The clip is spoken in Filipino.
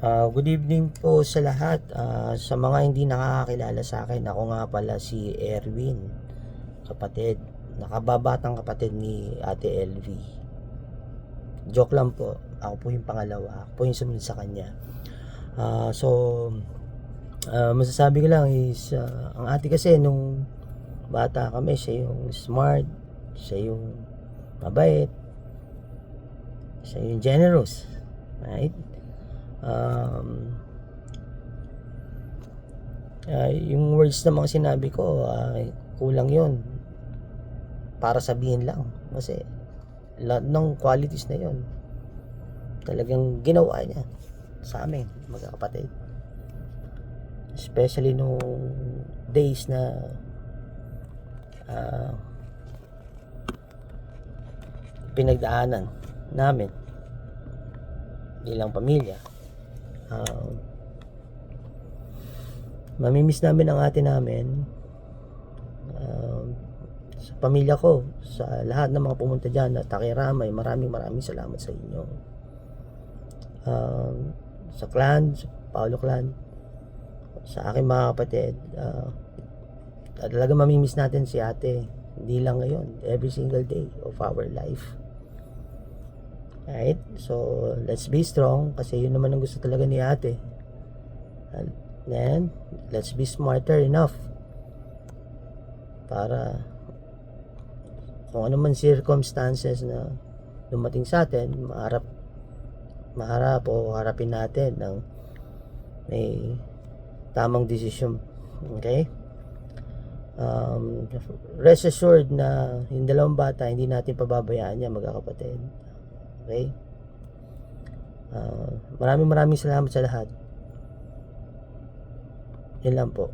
Good evening po sa lahat. Sa mga hindi nakakakilala sa akin, ako nga pala si Erwin, kapatid, nakababatang kapatid ni Ate LV. Joke lang po, ako po yung pangalawa, ako po yung sumunod sa kanya. Masasabi ko lang is, ang ate kasi nung bata kami, siya yung smart, siya yung mabait, siya yung generous, right? Yung words na mga sinabi ko, kulang yon para sabihin lang, kasi lahat ng qualities na yon talagang ginawa niya sa amin magkakapatid, especially nung days na pinagdaanan namin bilang pamilya. Mamimiss namin ang ate namin, sa pamilya ko, sa lahat ng mga pumunta dyan at takiramay. Maraming salamat sa inyo, sa clan, sa Paolo clan, sa aking mga kapatid. Talaga mamimiss natin si ate, hindi lang ngayon, every single day of our life. Right? So let's be strong, kasi yun naman ang gusto talaga ni ate. And then let's be smarter enough para kung ano man circumstances na dumating sa atin, maharap o harapin natin ng may tamang desisyon. Okay? Rest assured na yung dalawang bata, hindi natin pababayaan yan, magkakapatid. Okay? Maraming salamat sa lahat. Yun lang po.